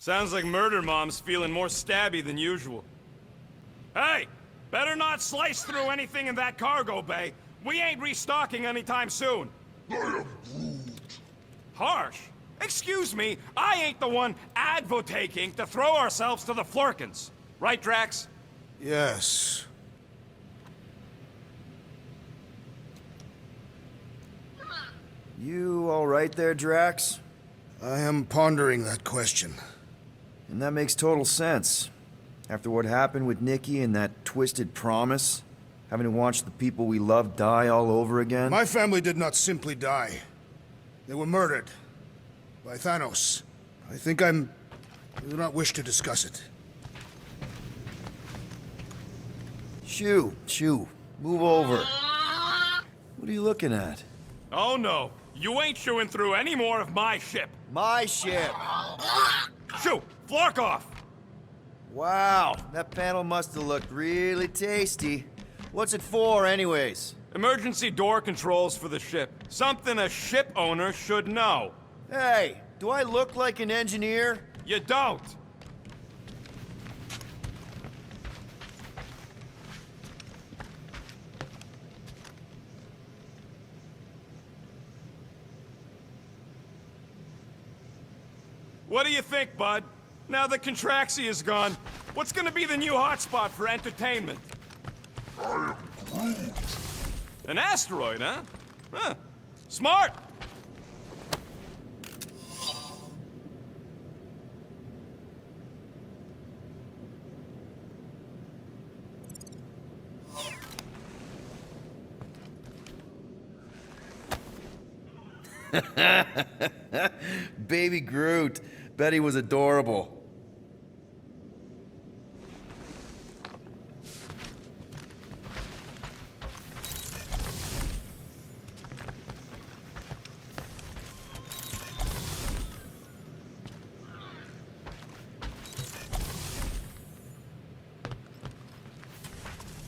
Sounds like Murder Mom's feeling more stabby than usual. Hey! Better not slice through anything in that cargo bay. We ain't restocking anytime soon. I am Groot. Harsh? Excuse me, I ain't the one advocating to throw ourselves to the Flurkins. Right, Drax? Yes. You all right there, Drax? I am pondering that question. And that makes total sense. After what happened with Nikki and that twisted promise, having to watch the people we love die all over again. My family did not simply die. They were murdered. By Thanos. I do not wish to discuss it. Shoo, move over. What are you looking at? Oh no, you ain't chewing through any more of my ship. My ship! Shoo, Flark off! Wow, that panel must have looked really tasty. What's it for, anyways? Emergency door controls for the ship. Something a ship owner should know. Hey, do I look like an engineer? You don't. What do you think, bud? Now that Contraxi is gone, what's gonna be the new hotspot for entertainment? I am Groot. An asteroid, huh? Huh. Smart! Baby Groot. Bet he was adorable.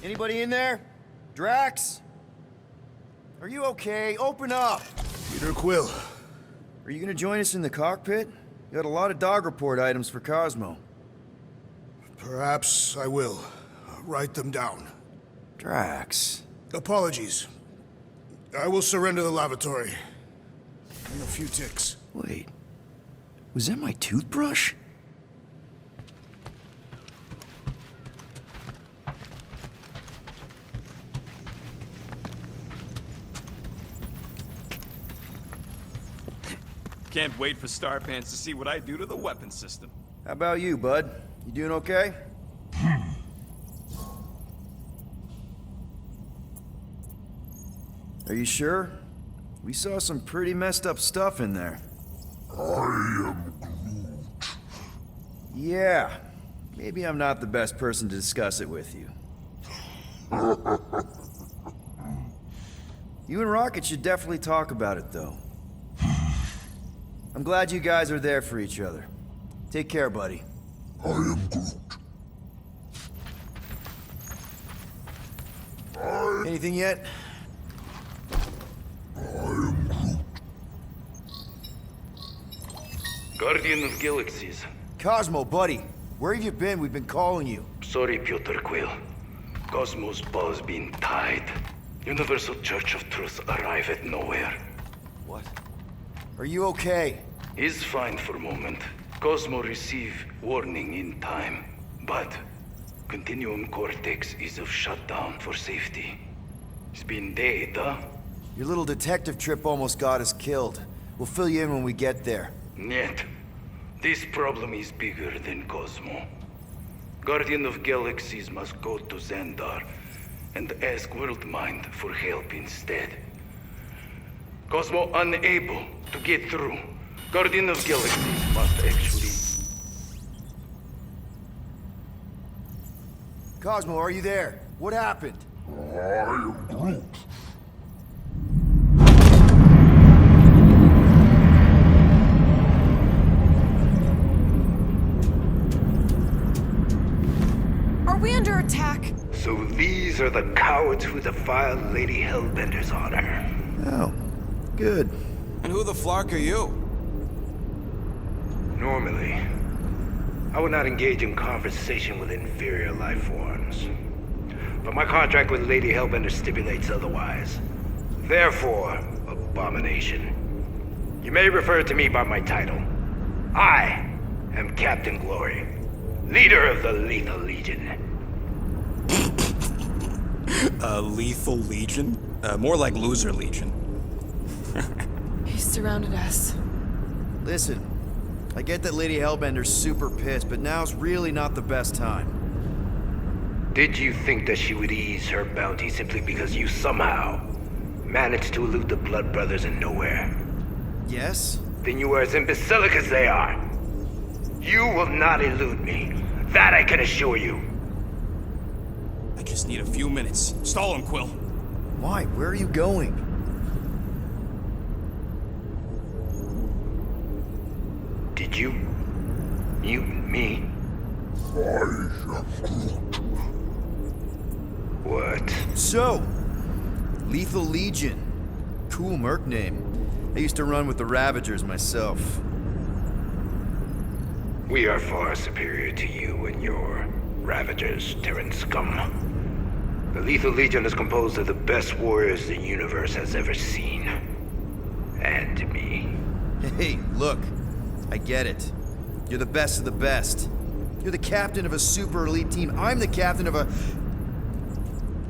Anybody in there? Drax? Are you okay? Open up! Peter Quill. Are you gonna join us in the cockpit? You got a lot of dog report items for Cosmo. Perhaps I will. Write them down. Drax. Apologies. I will surrender the lavatory. In a few ticks. Wait. Was that my toothbrush? Can't wait for Starpants to see what I do to the weapon system. How about you, bud? You doing okay? Are you sure? We saw some pretty messed up stuff in there. I am Groot. Yeah. Maybe I'm not the best person to discuss it with you. You and Rocket should definitely talk about it, though. I'm glad you guys are there for each other. Take care, buddy. I am Groot. Anything yet? I am Groot. Guardian of Galaxies. Cosmo, buddy. Where have you been? We've been calling you. Sorry, Peter Quill. Cosmos ball's been tied. Universal Church of Truth arrive at nowhere. What? Are you okay? He's fine for a moment. Cosmo receive warning in time. But Continuum Cortex is of shutdown for safety. It's been dead, huh? Your little detective trip almost got us killed. We'll fill you in when we get there. Yet, this problem is bigger than Cosmo. Guardian of Galaxies must go to Xandar and ask Worldmind for help instead. Cosmo unable to get through. Guardian of Galaxies must actually... Cosmo, are you there? What happened? I am Groot. Are we under attack? So these are the cowards who defiled Lady Hellbender's honor. Oh, good. And who the flark are you? Normally, I would not engage in conversation with inferior life forms. But my contract with Lady Hellbender stipulates otherwise. Therefore, abomination. You may refer to me by my title. I am Captain Glory, leader of the Lethal Legion. Lethal Legion? More like Loser Legion. He surrounded us. Listen, I get that Lady Hellbender's super pissed, but now's really not the best time. Did you think that she would ease her bounty simply because you somehow managed to elude the Blood Brothers in nowhere? Yes? Then you are as imbecilic as they are. You will not elude me. That I can assure you. I just need a few minutes. Stall him, Quill. Why? Where are you going? Did you mute me? What? So, Lethal Legion. Cool merc name. I used to run with the Ravagers myself. We are far superior to you and your Ravagers, Terran scum. The Lethal Legion is composed of the best warriors the universe has ever seen. And me. Hey, look. I get it. You're the best of the best. You're the captain of a super elite team. I'm the captain of a...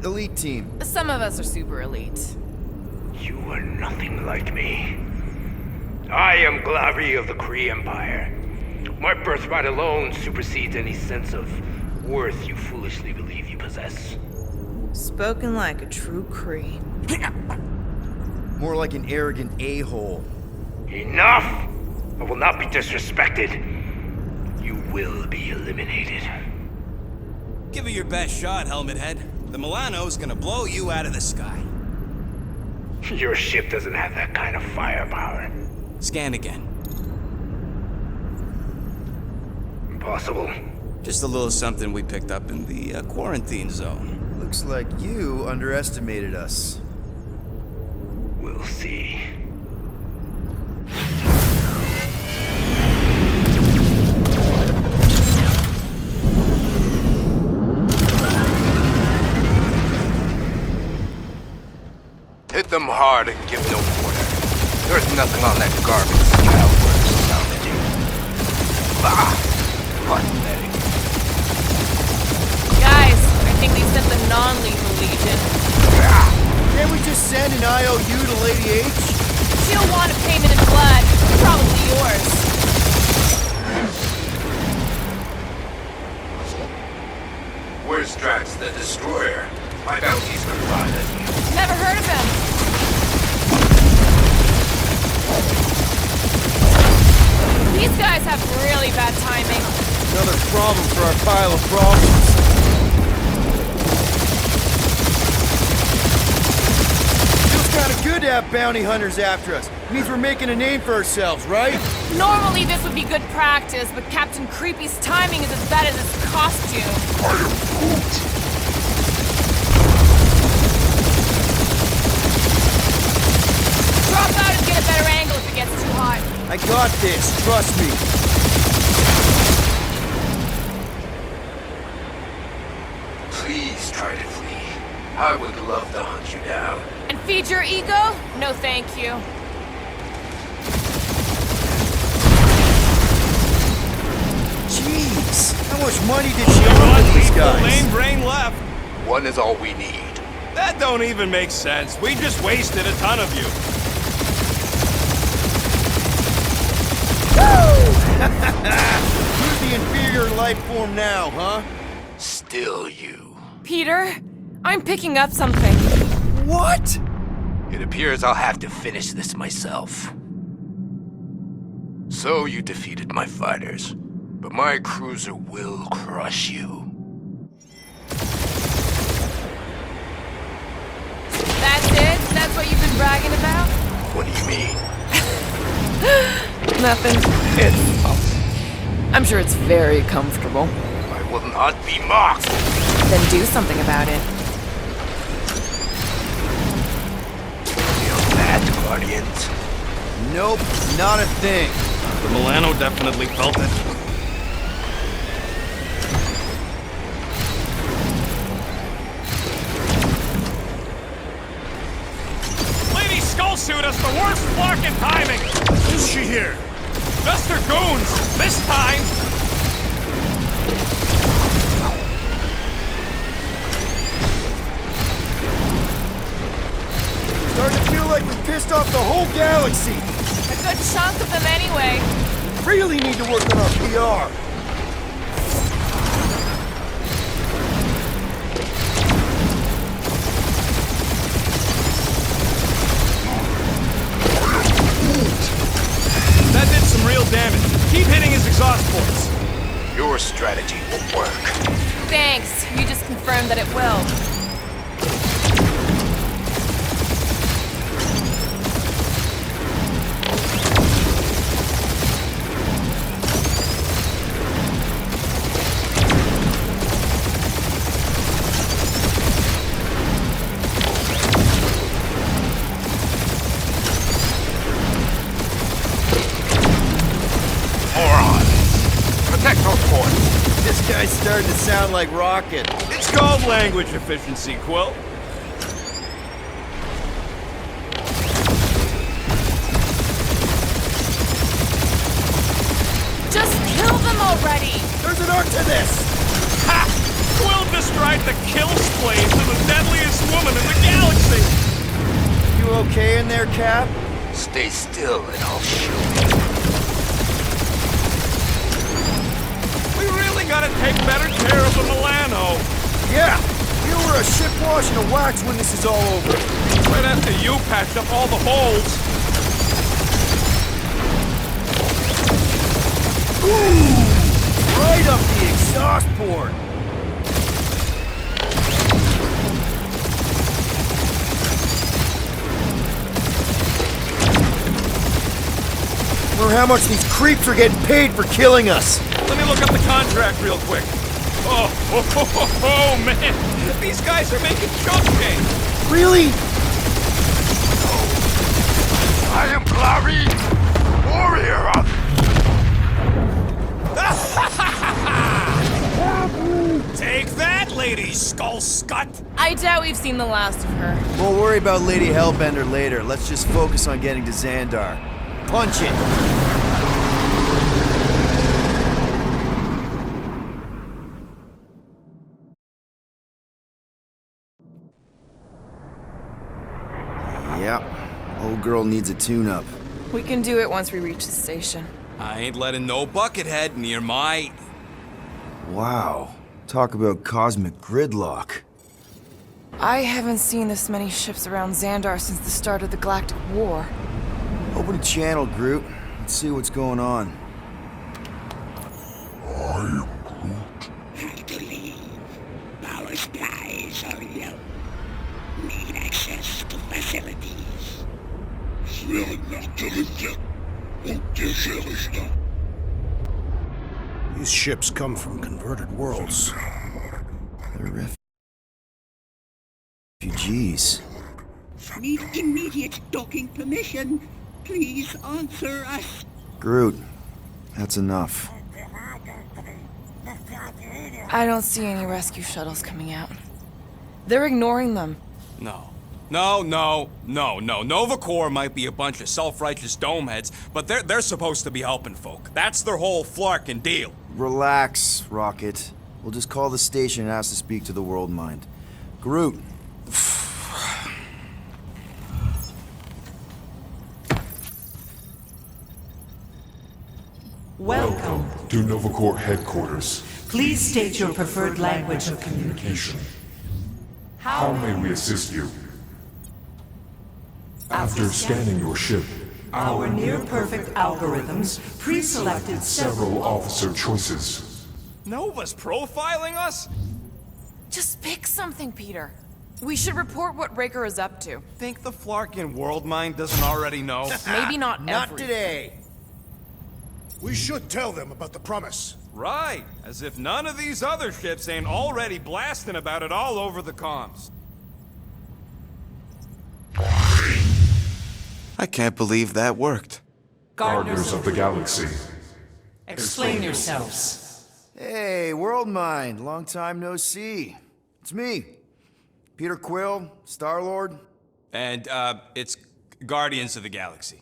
elite team. Some of us are super elite. You are nothing like me. I am Glavi of the Kree Empire. My birthright alone supersedes any sense of worth you foolishly believe you possess. Spoken like a true Kree. More like an arrogant a-hole. Enough! I will not be disrespected. You will be eliminated. Give it your best shot, Helmet Head. The Milano's gonna blow you out of the sky. Your ship doesn't have that kind of firepower. Scan again. Impossible. Just a little something we picked up in the quarantine zone. Looks like you underestimated us. We'll see. Hit them hard and give no quarter. There's nothing on that garbage child worth salvaging. Ah! Pathetic. Guys, I think they sent the non-lethal legion. Can't we just send an IOU to Lady H? She'll want a payment in blood. Probably yours. Where's Drax the Destroyer? My bounty's been rotted. Never heard of him. These guys have really bad timing. Another problem for our pile of problems. Feels kind of good to have bounty hunters after us. Means we're making a name for ourselves, right? Normally this would be good practice, but Captain Creepy's timing is as bad as his costume. Drop out and get a better angle if it gets too hot. I got this, trust me. Please try to flee. I would love to hunt you down. And feed your ego? No thank you. Jeez, how much money did she owe with these guys? Lane brain left. One is all we need. That don't even make sense. We just wasted a ton of you. Who's the inferior life form now, huh? Still you. Peter, I'm picking up something. What? It appears I'll have to finish this myself. So you defeated my fighters, but my cruiser will crush you. That's it? That's what you've been bragging about? What do you mean? Nothing. I'm sure it's very comfortable. I will not be mocked! Then do something about it. Feel that, Guardians? Nope, not a thing. The Milano definitely felt it. shoot us, the worst fucking timing! Who's she here? Just her goons, this time! Starting to feel like we pissed off the whole galaxy. A good chunk of them anyway. Really need to work on our PR. That did some real damage. Keep hitting his exhaust ports. Your strategy will work. Thanks. You just confirmed that it will. This guy's starting to sound like Rocket. It's called language efficiency, Quill. Just kill them already! There's an arc to this! Ha! Quill destroyed the kill splays of the deadliest woman in the galaxy! You okay in there, Cap? Stay still and I'll shoot you. We really gotta take better care of the Milano. Yeah! You were a ship wash and a wax when this is all over. Right after you patched up all the holes. Ooh! Right up the exhaust port! Or how much these creeps are getting paid for killing us. Let me look up the contract real quick. Oh, man. These guys are making chump change. Really? I am Clary, warrior of... Take that, Lady Skull Scut. I doubt we've seen the last of her. We'll worry about Lady Hellbender later. Let's just focus on getting to Xandar. Punch it! Yep. Old girl needs a tune-up. We can do it once we reach the station. I ain't letting no buckethead near my... Wow. Talk about cosmic gridlock. I haven't seen this many ships around Xandar since the start of the Galactic War. Open a channel, Groot. Let's see what's going on. Have to leave. Power supplies are low. Need access to facilities. These ships come from converted worlds. They're refugees. Need immediate docking permission. Please answer us. Groot, that's enough. I don't see any rescue shuttles coming out. They're ignoring them. No. Nova Corps might be a bunch of self-righteous domeheads, but they're supposed to be helping folk. That's their whole flarkin' deal. Relax, Rocket. We'll just call the station and ask to speak to the World Mind. Groot. Welcome to Nova Corps headquarters. Please state your preferred language of Communication. How may we assist you? After scanning your ship, Our near-perfect algorithms pre-selected several officer choices. Nova's profiling us? Just pick something, Peter. We should report what Raker is up to. Think the Flarkin World Mind doesn't already know? Maybe not Not everything. today. We should tell them about the promise. Right, as if none of these other ships ain't already blasting about it all over the comms. I can't believe that worked. Gardeners of the Galaxy. Explain yourselves. Hey, World Mind. Long time no see. It's me. Peter Quill, Star-Lord. And, it's Guardians of the Galaxy.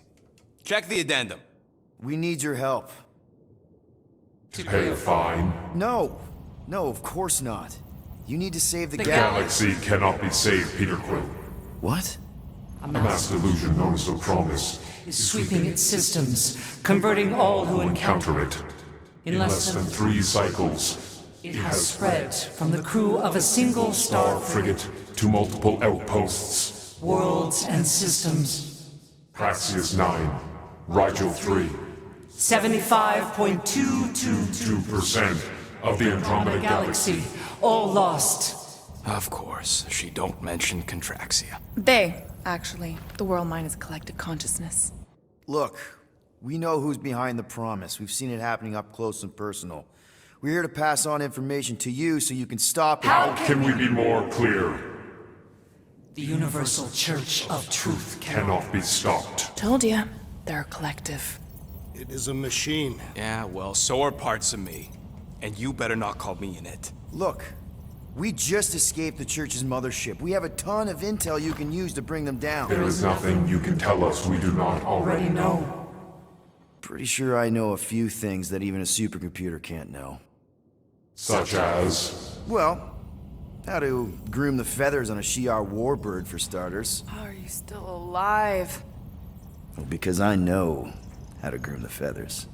Check the addendum. We need your help. To pay a fine? No. No, of course not. You need to save the Galaxy cannot be saved, Peter Quill. What? A mass delusion known as the Promise Is sweeping its systems, converting all who encounter it. In less than 3 cycles, it has spread from the crew of a single star frigate to multiple outposts. Worlds and systems. Praxius 9, Rigel 3. 75.222% of the Andromeda Galaxy. All lost. Of course, she don't mention Contraxia. They, actually. The world mind is a collective consciousness. Look, we know who's behind the Promise. We've seen it happening up close and personal. We're here to pass on information to you so you can stop it. How can we be more clear? The Universal Church of Truth cannot be stopped. Told ya. They're a collective. It is a machine. Yeah, well, so are parts of me. And you better not call me in it. Look, we just escaped the Church's mothership. We have a ton of intel you can use to bring them down. There is nothing you can tell us we do not already know. Pretty sure I know a few things that even a supercomputer can't know. Such as? Well, how to groom the feathers on a Shi'ar warbird, for starters. How are you still alive? Well, because I know how to groom the feathers.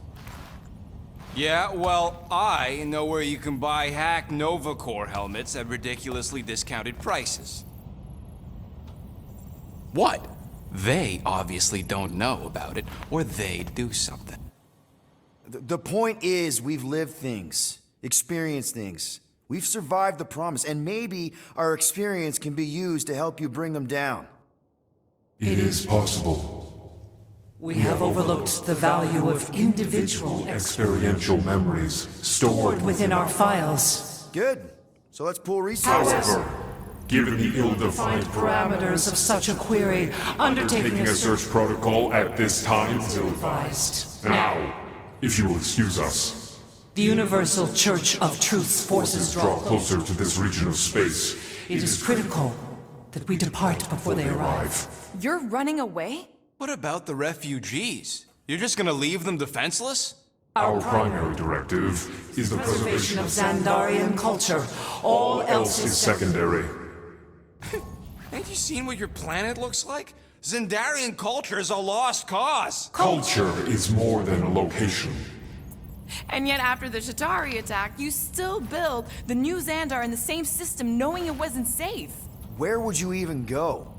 Yeah, well, I know where you can buy hack Nova Corps helmets at ridiculously discounted prices. What? They obviously don't know about it, or they'd do something. The point is, we've lived things, experienced things. We've survived the Promise, and maybe our experience can be used to help you bring them down. It is possible. We have overlooked the value of individual experiential memories stored within our files. Good. So let's pool resources. However, given the ill-defined parameters of such a query, undertaking a search protocol at this time is ill-advised. Now, if you will excuse us. The Universal Church of Truth's forces draw closer to this region of space. It is critical that we depart before they arrive. You're running away? What about the refugees? You're just gonna leave them defenseless? Our primary directive is the preservation of Xandarian culture. All else is secondary. Ain't you seen what your planet looks like? Xandarian culture is a lost cause. Culture is more than a location. And yet after the Chitauri attack, you still build the new Xandar in the same system knowing it wasn't safe. Where would you even go?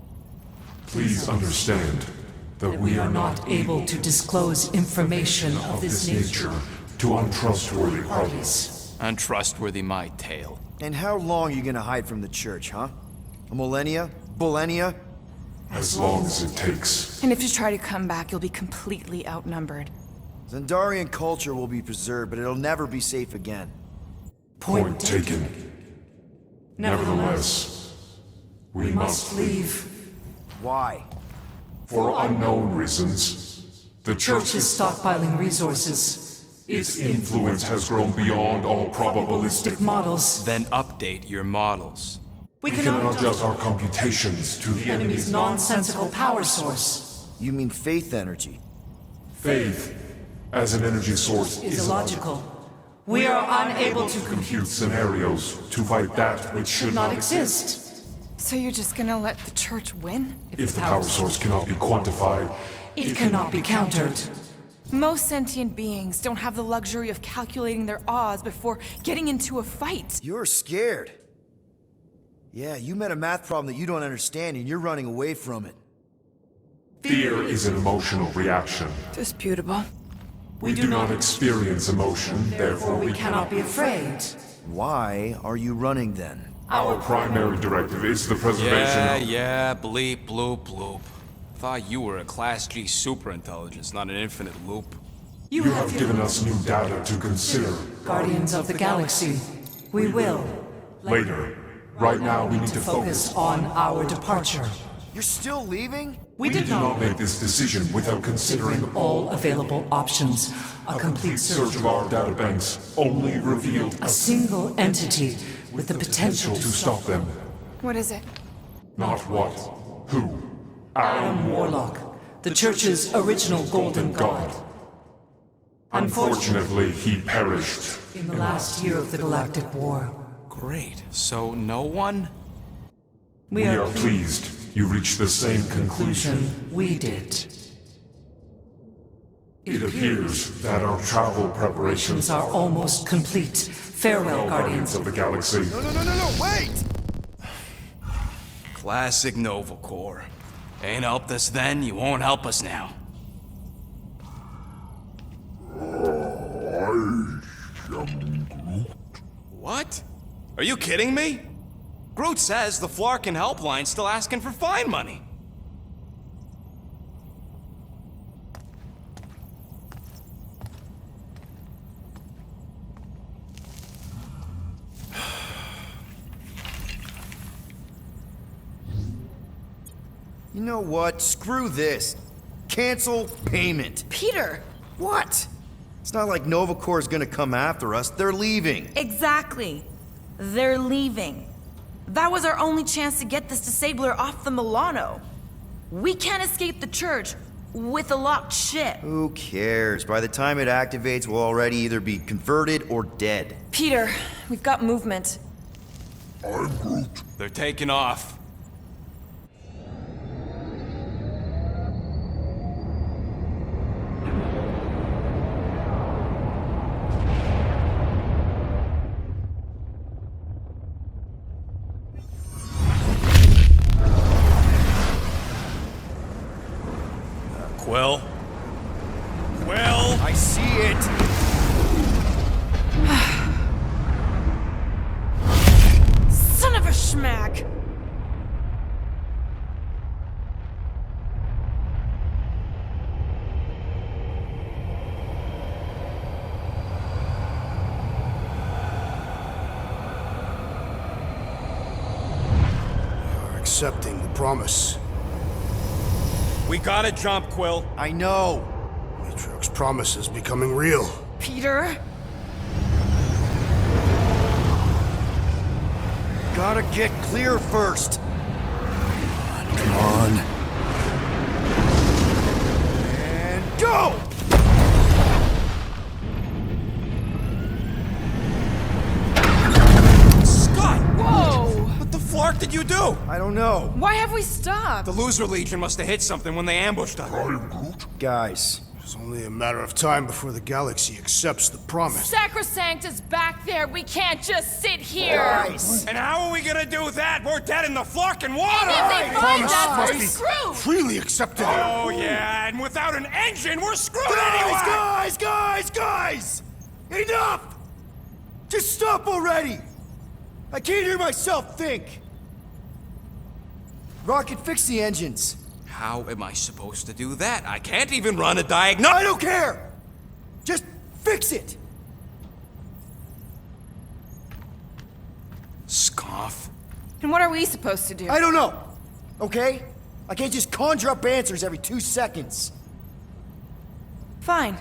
Please understand that we are not able to disclose information of this nature to untrustworthy parties. Untrustworthy my tail. And how long are you gonna hide from the Church, huh? A millennia? Millennia? As long as it takes. And if you try to come back, you'll be completely outnumbered. Xandarian culture will be preserved, but it'll never be safe again. Point taken. Nevertheless, we must leave. Why? For unknown reasons. The Church is stockpiling resources. Its influence has grown beyond all probabilistic models. Then update your models. We cannot adjust our computations to the enemy's nonsensical power source. You mean faith energy? Faith, as an energy source, is illogical. We are unable to compute scenarios to fight that which should not exist. So you're just gonna let the Church win? If the power source cannot be quantified, it cannot be countered. Most sentient beings don't have the luxury of calculating their odds before getting into a fight. You're scared. Yeah, you met a math problem that you don't understand and you're running away from it. Fear is an emotional reaction. Disputable. We do not experience emotion, therefore we cannot be afraid. Why are you running then? Our primary directive is the preservation of... Yeah, bleep, bloop, bloop. Thought you were a Class G superintelligence, not an infinite loop. You have given us new data to consider. Guardians of the Galaxy, we will. Later. Right now we need to focus on our departure. You're still leaving? We did not make this decision without considering all available options. A complete search of our databanks only revealed a single entity with the potential to stop them. What is it? Not what. Who. I am Warlock, the Church's original Golden God. Unfortunately, he perished. In the last year of the Galactic War. Great. So no one? We are pleased you reached the same conclusion We did. It appears that our travel preparations Are almost complete. Farewell, Guardians. of the Galaxy. No, wait! Classic Nova Corps. Ain't helped us then, you won't help us now. What? Are you kidding me? Groot says the Flarkin helpline's still asking for fine money. You know what? Screw this. Cancel payment. Peter! What? It's not like Nova Corps is gonna come after us. They're leaving. Exactly. They're leaving. That was our only chance to get this disabler off the Milano. We can't escape the Church with a locked ship. Who cares? By the time it activates, we'll already either be converted or dead. Peter, we've got movement. They're taking off. Quill? Quill? I see it! Son of a schmack! You're accepting the promise. We gotta jump, Quill. I know. Matriarch's promise is becoming real. Peter? Gotta get clear first. Come on. And go! Scott! Whoa! What the flark did you do? I don't know. Why have we stopped? The Loser Legion must have hit something when they ambushed us. Guys, It's only a matter of time before the galaxy accepts the promise. Sacrosanct is back there. We can't just sit here. And how are we gonna do that? We're dead in the flarkin' water! If they find Promise us, must we're be screwed. freely accepted. Oh yeah, and without an engine, we're screwed anyway! Guys! Enough! Just stop already! I can't hear myself think! Rocket, fix the engines. How am I supposed to do that? I can't even run a I diagnostic. don't care! Just fix it! Scoff. And what are we supposed to do? I don't know, okay? I can't just conjure up answers every 2 seconds. Fine.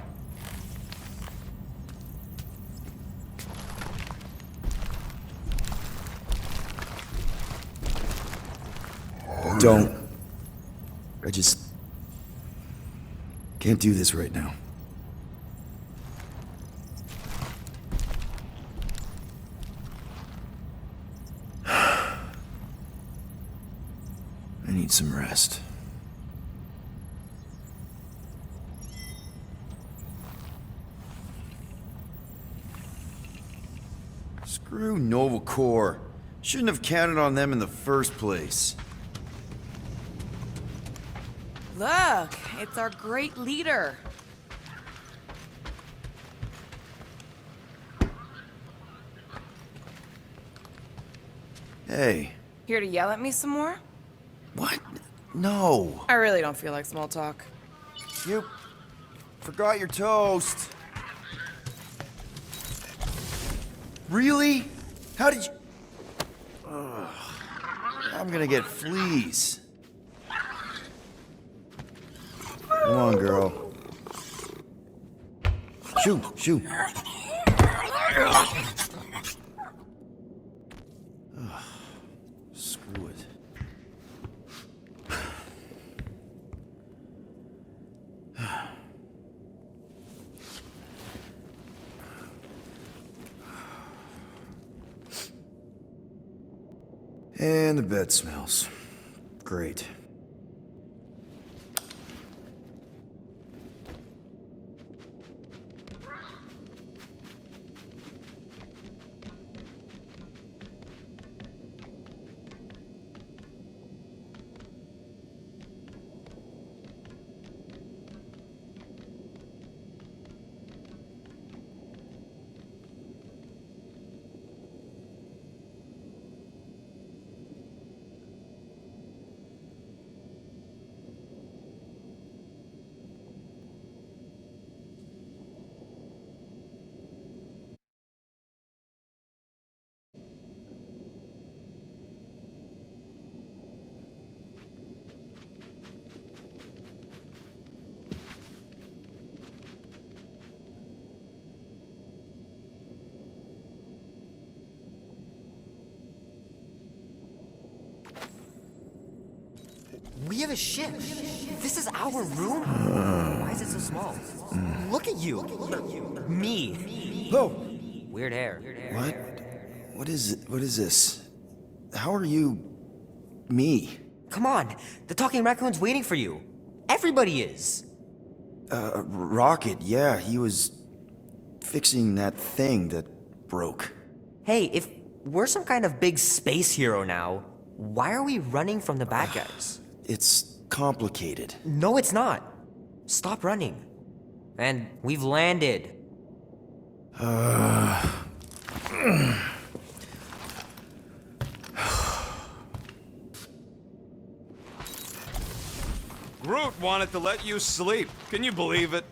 Don't. I just can't do this right now. I need some rest. Screw Nova Corps. Shouldn't have counted on them in the first place. Look, it's our great leader. Hey. Here to yell at me some more? What? No. I really don't feel like small talk. You forgot your toast. Really? How did you... Ugh. I'm gonna get fleas. Come on, girl. Shoo. Ugh. Screw it. And the bed smells. Great. We have a ship. This is our room? Why is it so small? Look at you. Me. Oh! Weird hair. What? What is this? How are you... me? Come on. The talking raccoon's waiting for you. Everybody is. Rocket, yeah, he was... fixing that thing that broke. Hey, if we're some kind of big space hero now, why are we running from the bad guys? It's complicated. No, it's not. Stop running. And we've landed. Groot wanted to let you sleep. Can you believe it?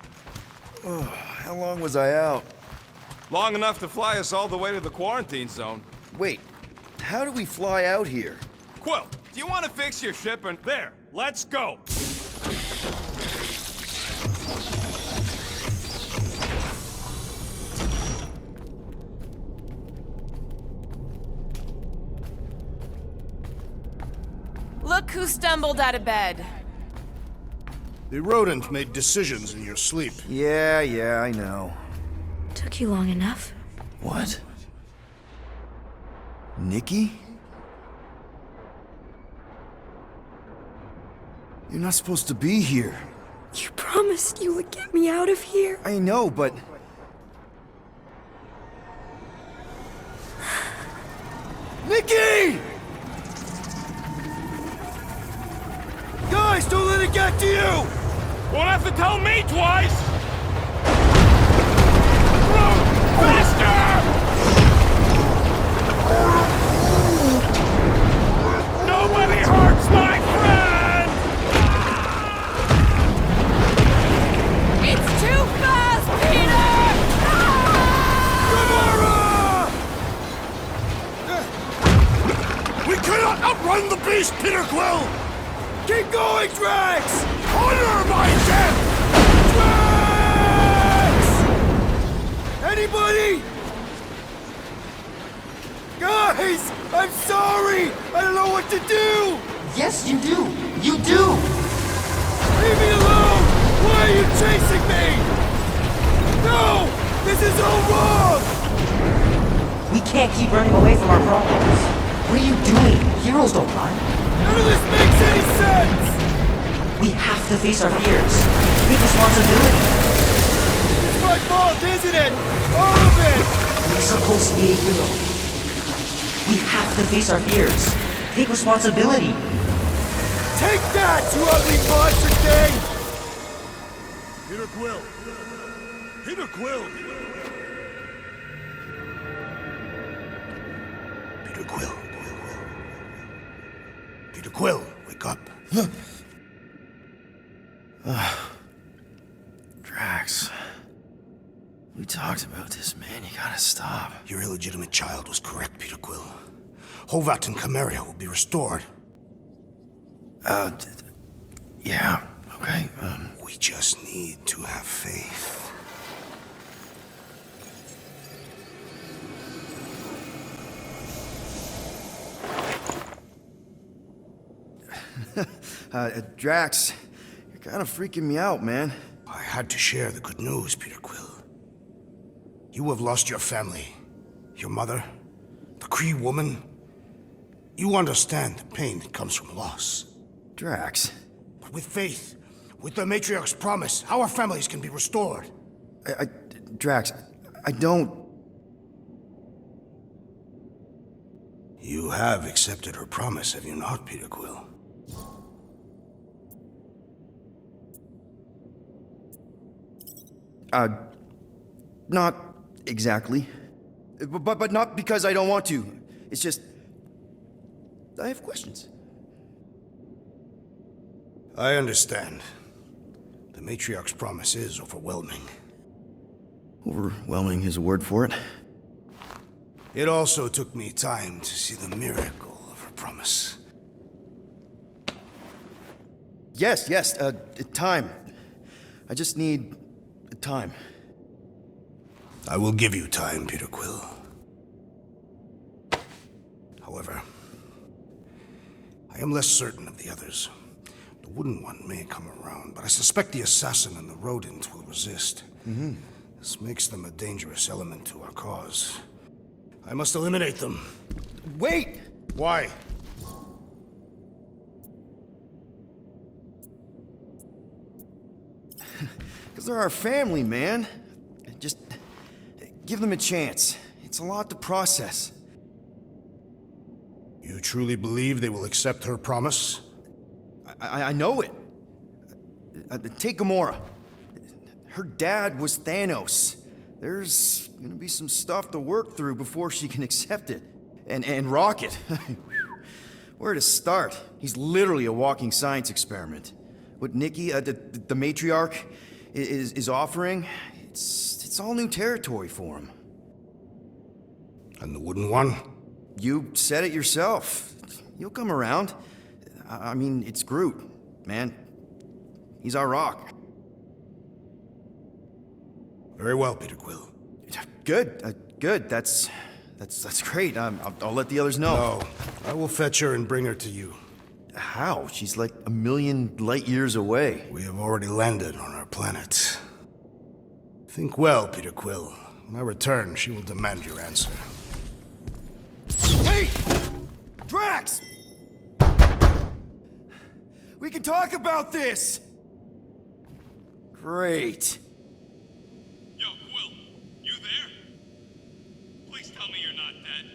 How long was I out? Long enough to fly us all the way to the quarantine zone. Wait, how do we fly out here? Quill, do you want to fix your ship and... There, let's go! Look who stumbled out of bed. The rodent made decisions in your sleep. Yeah, I know. Took you long enough. What? Nikki? You're not supposed to be here. You promised you would get me out of here. I know, but... Nikki! Guys, don't let it get to you! Won't have to tell me twice! Groot, faster! Nobody hurts my friend! It's too fast, Peter! We cannot outrun the beast, Peter Quill! Keep going, Drax! Honor my death! Drax! Anybody? Guys, I'm sorry! I don't know what to do! Yes, you do! You do! Leave me alone! Why are you chasing me? No! This is all wrong! We can't keep running away from our problems. What are you doing? Heroes don't run. None of this makes any sense! We have to face our fears. Take responsibility. It's my fault, isn't it? All of it! We're supposed to be a hero. We have to face our fears. Take responsibility. Take that, you ugly monster thing! Peter Quill! Peter Quill! Peter Quill. Peter Quill, wake up. Drax. We talked about this, man. You gotta stop. Your illegitimate child was correct, Peter Quill. Hovat and Chimeria will be restored. Yeah, okay, We just need to have faith. Drax, you're kind of freaking me out, man. I had to share the good news, Peter Quill. You have lost your family. Your mother, the Kree woman, You understand the pain that comes from loss. Drax. But with faith, with the Matriarch's promise, our families can be restored. Drax, I don't... You have accepted her promise, have you not, Peter Quill? Not exactly. But not because I don't want to. It's just... I have questions. I understand. The Matriarch's promise is overwhelming. Overwhelming is a word for it. It also took me time to see the miracle of her promise. Yes, time. I just need time. I will give you time, Peter Quill. However, I am less certain of the others. The Wooden One may come around, but I suspect the assassin and the rodent will resist. This makes them a dangerous element to our cause. I must eliminate them. Wait! Why? Because they're our family, man. Just give them a chance. It's a lot to process. You truly believe they will accept her promise? I know it. Take Gamora. Her dad was Thanos. There's gonna be some stuff to work through before she can accept it. And Rocket. Where to start? He's literally a walking science experiment. What Nikki, the matriarch, is offering, it's all new territory for him. And the Wooden One? You said it yourself. You'll come around. I mean, it's Groot, man. He's our rock. Very well, Peter Quill. Good, good. That's great. I'll let the others know. No, I will fetch her and bring her to you. How? She's like a million light years away. We have already landed on our planet. Think well, Peter Quill. When I return, she will demand your answer. Hey! Drax! We can talk about this! Great. Yo, Quill, you there? Please tell me you're not dead.